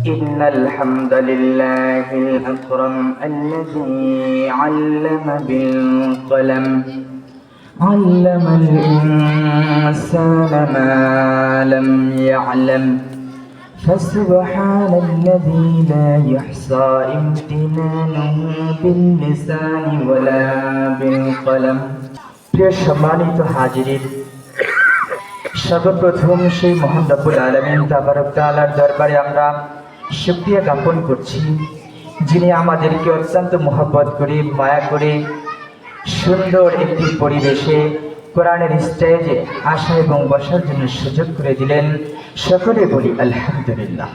إن الحمد لله الأكرم الذي علم بالقلم علم الإنسان ما لم يعلم فسبحان الذي لا يحصى امتنانه باللسان ولا بالقلم প্রিয় সম্মানিত হাজিরিন, সর্বপ্রথম সেই মহান রব্বুল আলামিন তাবারক তাআলার দরবারে আমরা শুকরিয়া জ্ঞাপন করছি, যিনি আমাদেরকে অত্যন্ত মহব্বত করে মায়া করে সুন্দর একটি পরিবেশে কোরআনের স্টেজে আসা এবং বসার জন্য সুযোগ করে দিলেন। সকলে বলি আলহামদুলিল্লাহ।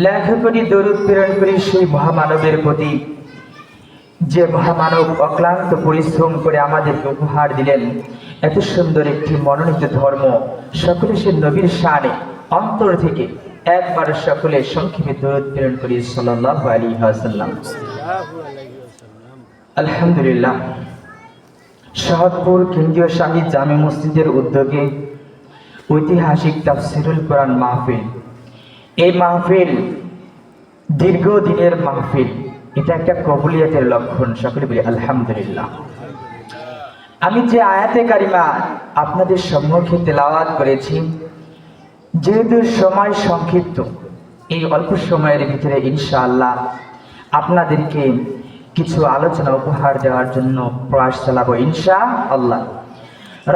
লাখ কোটি দরুদ প্রেরণ করি সেই মহামানবের প্রতি, যে মহামানব অক্লান্ত পরিশ্রম করে আমাদেরকে উপহার দিলেন এত সুন্দর একটি মনোনীত ধর্ম। সকলে সে নবীর শানে অন্তর থেকে একবার সকলে সংক্ষেপে দরুদ প্রেরণ করি সাল্লাল্লাহু আলাইহি ওয়াসাল্লাম। আলহামদুলিল্লাহ। শহরপুর কেন্দ্রীয় শাহী জামে মসজিদের উদ্যোগে ঐতিহাসিক তাফসিরুল কোরআন মাহফিল, এই মাহফিল দীর্ঘদিনের মাহফিল, এটা একটা কবুলিয়তের লক্ষণ। সকলে বলি আলহামদুলিল্লাহ। আমি যে আয়াতে কারিমা আপনাদের সম্মুখে তেলাওয়াত করেছি, যেহেতু সময় সংক্ষিপ্ত, এই অল্প সময়ের ভিতরে ইনশাআল্লাহ আপনাদেরকে কিছু আলোচনা উপহার দেওয়ার জন্য প্রয়াস চালাবো ইনশাআল্লাহ।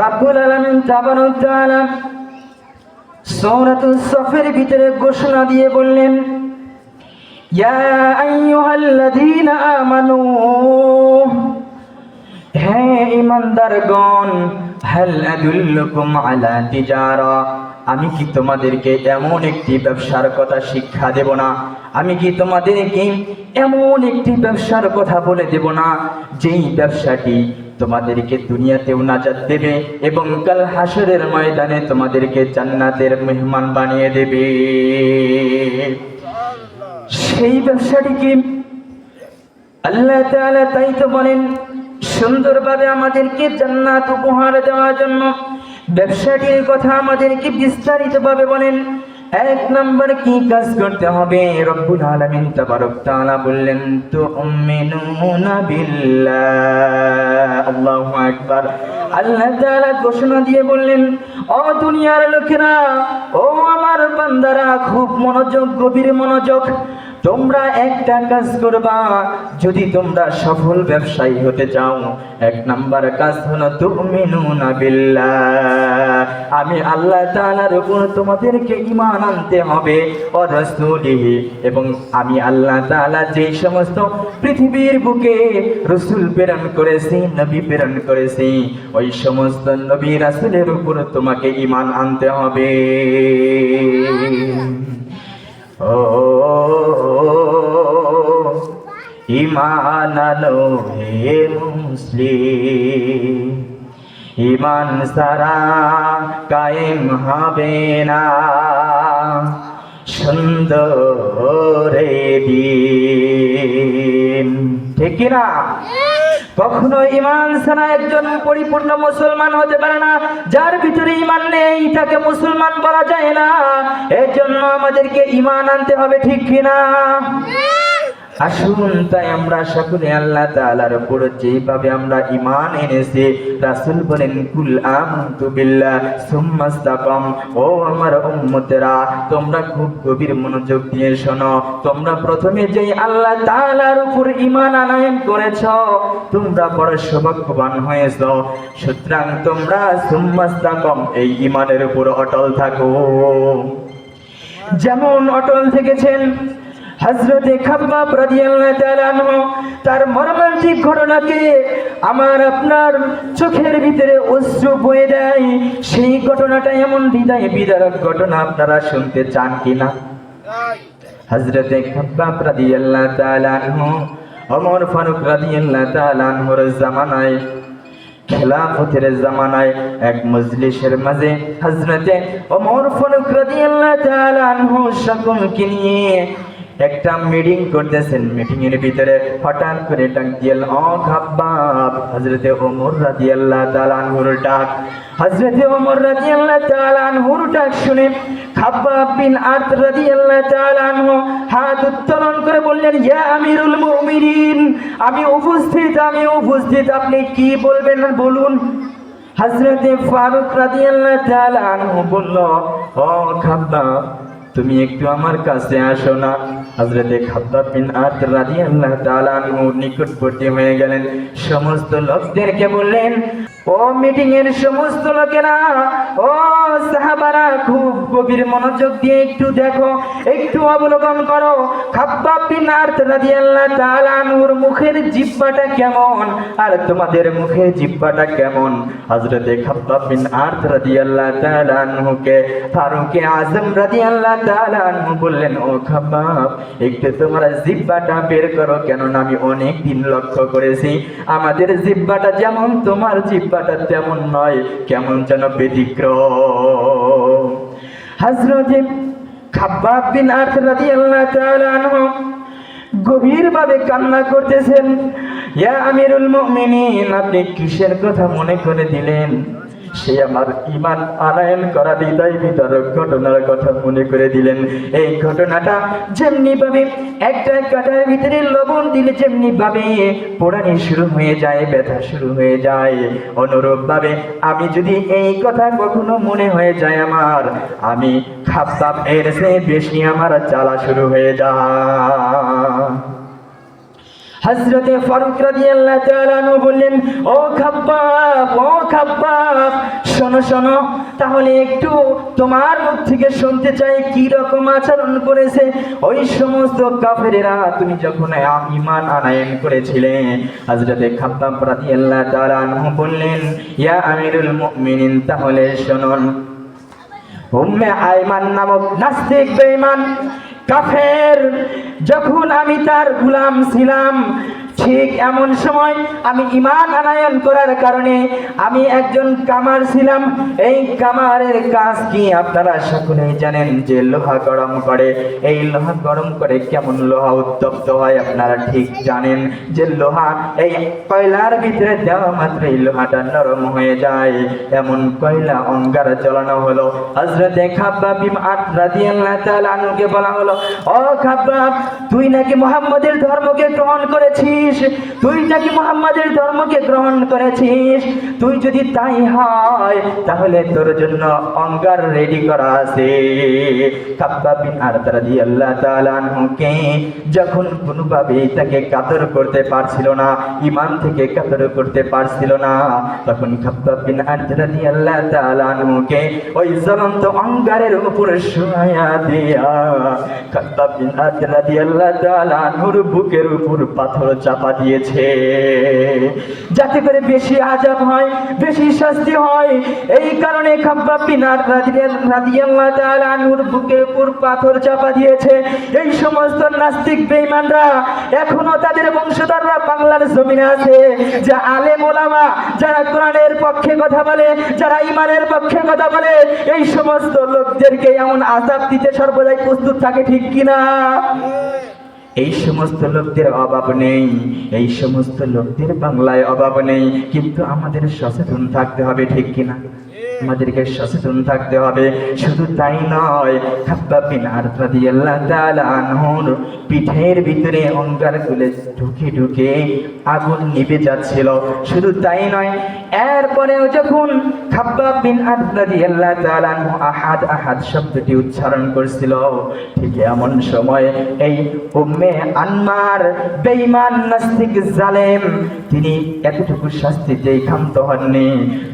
রাব্বুল আলামিন তাবারক তাআলা সূরাতুস সফের ভিতরে ঘোষণা দিয়ে বললেন, ইয়া আইয়ুহাল্লাযীনা আমানু, হে ঈমানদারগণ, হাল আদুল্লুকুম আলা তিজারা, আমি কি তোমাদেরকে এমন একটি ব্যবসার কথা শিক্ষা দেব না? আমি কি তোমাদেরকে এমন একটি ব্যবসার কথা বলে দেব না, যেই ব্যবসাটি তোমাদেরকে দুনিয়াতেও নাজাত দেবে এবং কাল হাসরের ময়দানে তোমাদেরকে জান্নাতের মেহমান বানিয়ে দেবে? সেই ব্যবসাটি কি? আল্লাহ তাআলা তাই তো বলেন, সুন্দরভাবে আমাদেরকে জান্নাত উপহার দেওয়ার জন্য ব্যবসাটির কথা আমাদেরকে বিস্তারিতভাবে বলেন। এক নম্বর কি কাজ করতে হবে? রব্বুল আলামিন তাবারক তাআলা বললেন, তুমিনুনা বিল্লাহ। আল্লাহু আকবার। আল্লাহ তাআলা ঘোষণা দিয়ে বললেন, ও দুনিয়ার লোকেরা, ও আমার বান্দারা, খুব মনোযোগ, গভীর মনোযোগ। তোমরা একটা কাজ করবা, যদি তোমরা সফল ব্যবসায়ী হতে চাও, এক নাম্বার কাজ হলো তুমিনুনা বিল্লাহ, আমি আল্লাহ তাআলার উপর তোমাদেরকে ঈমান আনতে হবে, ও রাসূলিহি, এবং আমি আল্লাহ তাআলা যে সমস্ত পৃথিবীর বুকে রাসূল প্রেরণ করেছি, নবী প্রেরণ করেছি, ওই সমস্ত নবী রাসূলের উপর তোমাকে ঈমান আনতে হবে। ও ঈমান আনো হে মুসলিম, ঈমান সারা কায়েম হবে না সুন্দর দিন। ঠিক কি না? কখনো ঈমান ছাড়া একজন পরিপূর্ণ মুসলমান হতে পারে না। যার ভিতরে ঈমান নেই তাকে মুসলমান বলা যায় না। এর জন্য আমাদেরকে ঈমান আনতে হবে, ঠিক কিনা? আসুন তাই আমরা সকলে আল্লাহ তাআলার উপর যেভাবে আমরা ঈমান এনেছি, রাসূল বলেন, কুল আমানতু বিল্লাহ সুম্মা ইসতাকাম। ও আমার উম্মতেরা, তোমরা খুব গভীর মনোযোগ দিয়ে শোনো। তোমরা প্রথমে যেই আল্লাহ তাআলার উপর ঈমান আনয়ন করেছো, তোমরা বড় সৌভাগ্যবান হয়েছো। সুতরাং তোমরা সুম্মা ইসতাকাম, এই ঈমানের উপর অটল থাকো। যেমন অটল থেকেছেন হযরতে খাব্বাব রাদিয়াল্লাহু তাআলা আনহু, তার মর্মান্তিক ঘটনাকে আমার আপনার চোখের ভিতরে অশ্রু বয়ে দেয়। সেই ঘটনাটা এমন হৃদয় বিদারক ঘটনা, আপনারা শুনতে চান কিনা? হযরতে খাব্বাব রাদিয়াল্লাহু তাআলা আনহু ওমর ফারুক রাদিয়াল্লাহু তাআলা আনহুর জামানায়, খেলাফতের জামানায়, এক মজলিসের মাঝে হযরতে ওমর ফারুক রাদিয়াল্লাহু তাআলা আনহু সকলকে নিয়ে একটা মিটিং করতেছেন, মিটিং এর ভিতরে হঠাৎ করে ডাক দিলেন, ও খাব্বাব। হযরতে ওমর রাদিয়াল্লাহু তাআলা আনহুর ডাক। হযরতে ওমর রাদিয়াল্লাহু তাআলা আনহুর ডাক শুনে খাব্বাব বিন আরত রাদিয়াল্লাহু তাআলা আনহু হাত উত্তোলন করে বললেন, ইয়া আমিরুল মুমিনিন, আমি উপস্থিত, আপনি কি বলবেন বলুন। হযরতে ফারুক রাদিয়াল্লাহু তাআলা আনহু বলল, ও খাব্বাব, তুমি একটু আমার কাছে আসো না। হযরতে খাব্বাব বিন আরত রাদিয়াল্লাহু তাআলা আনহু নিকটবর্তী হয়ে গেলেন। সমস্ত লোকদেরকে বললেন, ও মিটিং এর সমস্ত লোকেরা, ও সাহাবারা, খুব গভীর মনোযোগ দিয়ে একটু দেখো, একটু অবলোকন করো। খাব্বাব বিন আরত রাদিয়াল্লাহু তাআলা আনহুর মুখের জিহ্বাটা কেমন আর তোমাদের মুখের জিহ্বাটা কেমন। হযরতে খাব্বাব বিন আরত রাদিয়াল্লাহু তাআলা আনহুকে ফারুকে আজম রাদিয়াল্লাহু তাআলা আনহু বললেন, ও খাব্বাব, একটু তোমরা জিহ্বাটা বের করো, কেননা আমি অনেক দিন লক্ষ্য করেছি আমাদের জিহ্বাটা যেমন তোমার জিহ্বাটা তেমন নয়, কেমন যেন ব্যতিক্রম। হযরতে খাব্বাব বিন আরত রাদিয়াল্লাহু তাআলা আনহু গভীরভাবে কান্না করতেছেন। ইয়া আমিরুল মুমিনিন, আপনি কিসের কথা মনে করে দিলেন? সে আমার ঈমান আনয়ন করা হৃদয় বিতরক ঘটনার কথা মনে করে দিলেন। এই ঘটনাটা যেমনি ভাবে একটা কাঁটার ভিতরে লবণ দিলে যেমনি ভাবে পোড়ানি শুরু হয়ে যায়, ব্যথা শুরু হয়ে যায়, অনুরূপ ভাবে আমি যদি এই কথা কখনো মনে হয়ে যায় আমার, আমি খাব্বাব এর চেয়ে বেশি আমার জ্বালা শুরু হয়ে যায়। হযরতে ফারুক রাদিয়াল্লাহু তাআলা আনহু বললেন, ও খাব্বাব, শোনো, তাহলে একটু তোমার মুখ থেকে শুনতে চাই কি রকম আচরণ করেছে ওই সমস্ত কাফেরেরা তুমি যখন ঈমান আনয়ন করেছিলে। হযরতে খাব্বাব রাদিয়াল্লাহু তাআলা আনহু বললেন, ইয়া আমিরুল মুমিনিন, তাহলে শুনুন, উম্মে আইমান নামক নাস্তিক বেঈমান কাফের যখন আমি তার গোলাম ছিলাম, ঠিক এমন সময় আমি ঈমান আনয়ন করার কারণে আমি একজন কামার ছিলাম। এই কামারের কাজ কি আপনারা সকলেই জানেন, যে লোহা গরম করে। এই লোহা গরম করে কেমন লোহা উত্তপ্ত হয় আপনারা ঠিক জানেন, যে লোহা এই কয়লার ভিতরে দেওয়া মাত্র এই লোহাটা নরম হয়ে যায়। এমন কয়লা অঙ্গার জ্বালানো হলো। হযরতে খাব্বাব বিন আরত রাদিয়াল্লাহু তাআলা আনহুকে বলা হলো, ও খাব্বাব, তুই নাকি মুহাম্মাদের ধর্মকে গ্রহণ করেছিস, তুই যদি তাই হয় তাহলে তোর জন্য অঙ্গার রেডি করা আছে। খাব্বাব বিন আরত রাদিয়াল্লাহু তাআলা আনহুকে যখন কোনোভাবেই তাকে কাতর করতে পারছিল না, ঈমান থেকে কাতর করতে পারছিল না, তখন খাব্বাব বিন আরত রাদিয়াল্লাহু তাআলা আনহুকে ওই জ্বলন্ত অঙ্গারের উপর শোয়া দিয়া খাব্বাব বিন আরত রাদিয়াল্লাহু তাআলা আনহুর বুকের উপর পাথর চাপা দিয়েছে, যাতে করে বেশি আযাব হয়, বেশি শাস্তি হয়। এই কারণে খাব্বাব বিন আরত রাদিয়াল্লাহু তাআলা আনহুর বুকের উপর পাথর চাপা দিয়েছে। এই সমস্ত নাস্তিক বেঈমানরা এখনো তাদের বংশধররা বাংলার জমিনে আছে, যে আলেম ওলামা যারা কোরআনের পক্ষে কথা বলে, যারা ঈমানের পক্ষে কথা বলে, এই সমস্ত লোকদেরকে এমন আযাব দিতে সর্বদাই প্রস্তুত থাকে, ঠিক কিনা? এই সমস্ত লোকদের অভাব নেই, এই সমস্ত লোকদের বাংলায় অভাব নেই, কিন্তু আমাদের সচেতন থাকতে হবে, ঠিক কিনা? আমাদেরকে সচেতন থাকতে হবে। শুধু তাই নয়, খাব্বাব বিন আরত রাদিয়াল্লাহু তাআলা আনহুর পিঠের ভিতরে অঙ্গারগুলো ঢুকে ঢুকে আগুন নিভে যাচ্ছিল। শুধু তাই নয়, এরপরেও যখন খাব্বাব বিন আরত রাদিয়াল্লাহু তাআলা আনহু আহাদ আহাদ শব্দটি উচ্চারণ করছিল, ঠিক এমন সময় এই উম্মে আনমার বেঈমান নাস্তিক জালেম তিনি এতটুকু শাস্তিতেই ক্ষান্ত হননি।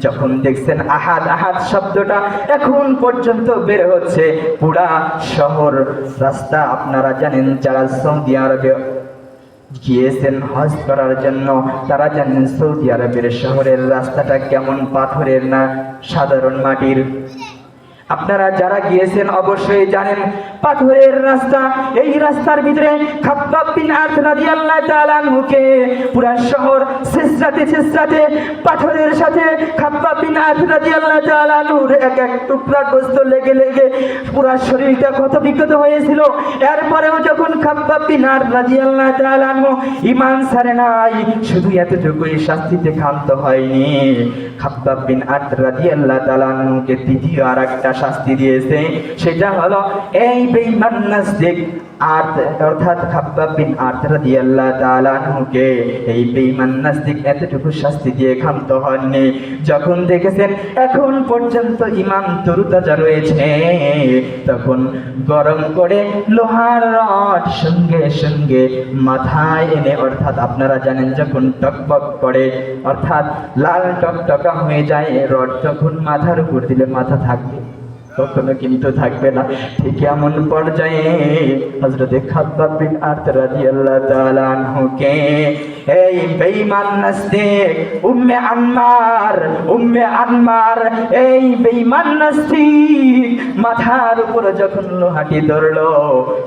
যখন দেখছেন আহাদ আহাদ শব্দটা এখন পর্যন্ত বের হচ্ছে, পুরা শহর রাস্তা, আপনারা জানেন যারা সৌদি আরবে গিয়েছেন হজ করার জন্য তারা জানেন সৌদি আরবের শহরের রাস্তাটা কেমন, পাথরের না সাধারণ মাটির। আপনারা যারা গিয়েছেন অবশ্যই জানেন পাথরের রাস্তা, এই রাস্তার ভিতরে খাব্বাব বিন আরত রাদিয়াল্লাহু তাআলা আনহুকে পুরা শহর ছেঁচড়াতে পাথরের সাথে খাব্বাব বিন আরত রাদিয়াল্লাহু তাআলা আনহুর এক এক টুকরা গোশত লেগে পুরা শরীরটা ক্ষত বিক্ষত হয়েছিল। এরপরেও যখন খাব্বাব বিন আরত রাদিয়াল্লাহু তাআলা আনহু ঈমান ছাড়ে নাই, শুধু এতটুকুই শাস্তিতে ক্ষান্ত হয়নি, খাব্বাব বিন আরত রাদিয়াল্লাহু তাআলা আনহুকে তৃতীয় আরেকটা শাস্তি দিয়েছে। সেটা হলো এই বেঈমান নাস্তিক অর্থাৎ খাব্বাব বিন আরত রাদিয়াল্লাহু তাআলা আনহুকে এই বেঈমান নাস্তিক এতটুকু শাস্তি দিয়ে ক্ষান্ত হননি। যখন দেখেছেন এখন পর্যন্ত ঈমান তরুতাজা রয়েছে, তখন গরম করে লোহার রড সঙ্গে মাথায় এনে, অর্থাৎ আপনারা জানেন যখন টকবক করে অর্থাৎ লাল টকটকা হয়ে যায় রড, তখন মাথার উপর দিলে মাথা থাকবে, কখনো কিন্তু থাকবে না। ঠিক এমন পর্যায়ে হযরতে খাব্বাব বিন আরত রাদিয়াল্লাহু তাআলা আনহুকে এই বেঈমান নাস্তিক উম্মে আনমার এই বেঈমান নাস্তিক মাথার উপর যখন লোহাটি ধরলো,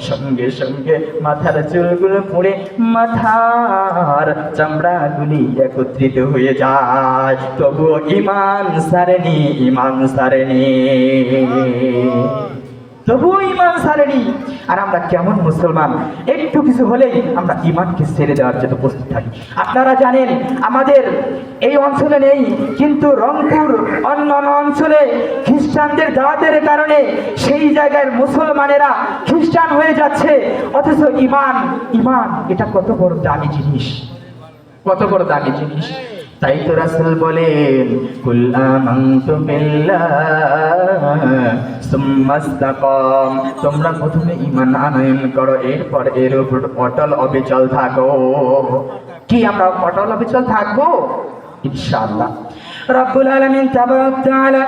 সঙ্গে মাথার চুলগুলো পুড়ে মাথার চামড়াগুলি একত্রিত হয়ে যায়, তবুও ঈমান ছাড়েনি। তবুও ঈমান ছাড়েনি। আর আমরা কেমন মুসলমান, একটু কিছু হলেই আমরা ঈমানকে ছেড়ে দেওয়ার জন্য প্রস্তুত থাকি। আপনারা জানেন আমাদের এই অঞ্চলে নেই, কিন্তু রংপুর অন্য অঞ্চলে খ্রিস্টানদের দাওয়াতের কারণে সেই জায়গায় মুসলমানেরা খ্রিস্টান হয়ে যাচ্ছে, অথচ ঈমান এটা কত বড় দামি জিনিস। তাই তো রাসূল বলেন কুল আমানতু বিল্লাহ সুম্মা ইসতাকাম, তোমরা প্রথমে ঈমান আনয়ন করো, এরপর এর উপর অটল অবিচল থাকো। কি আমরা অটল অবিচল থাকবো? ইনশাআল্লাহ। রব্বুল আলামিন তাবারাক তাআলা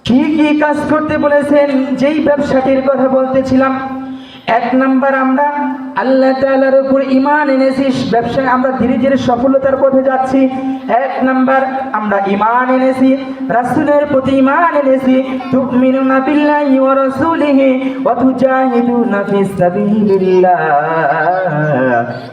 কি কাজ করতে বলেছেন, যেই ব্যবসাটির কথা বলতেছিলাম, এক নাম্বার আমরা আল্লাহ তাআলার উপর ঈমান এনেছি, ব্যবসায় আমরা ধীরে ধীরে সফলতার পথে যাচ্ছি। এক নাম্বার আমরা ঈমান এনেছি, রাসূলের প্রতি ঈমান এনেছি, তুমিনুনা বিল্লাহি ওয়া রাসূলিহি ওয়া তুজাহিদুনা ফি সাবিলিল্লাহ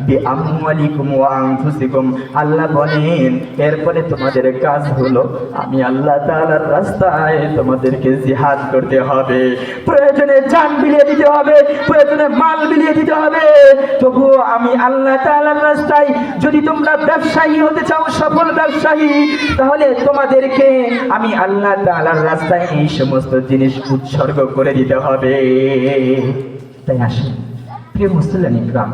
বিআমওয়ালিকুম ওয়া আনফুসিকুম। আল্লাহ বলেন এরপরে তোমাদের কাজ হলো আমি আল্লাহ তাআলার রাস্তায় তোমাদেরকে জিহাদ করতে হবে, প্রয়োজনে জান বিলিয়ে দিতে হবে, প্রয়োজনে মাল বিলিয়ে দিতে হবে, তবুও আমি আল্লাহ তাআলার রাস্তায়। যদি তোমরা ব্যবসায়ী হতে চাও, সফল ব্যবসায়ী, তাহলে তোমাদেরকে আমি আল্লাহ তাআলার রাস্তায় এই সমস্ত জিনিস উৎসর্গ করে দিতে হবে। তাই আসুন প্রিয় মুসলিম ইকরাম,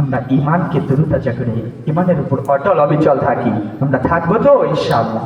আমরা ঈমানকে তরুতাজা করে ঈমানের উপর অটল অবিচল থাকি। আমরা থাকবো তো ইনশাআল্লাহ।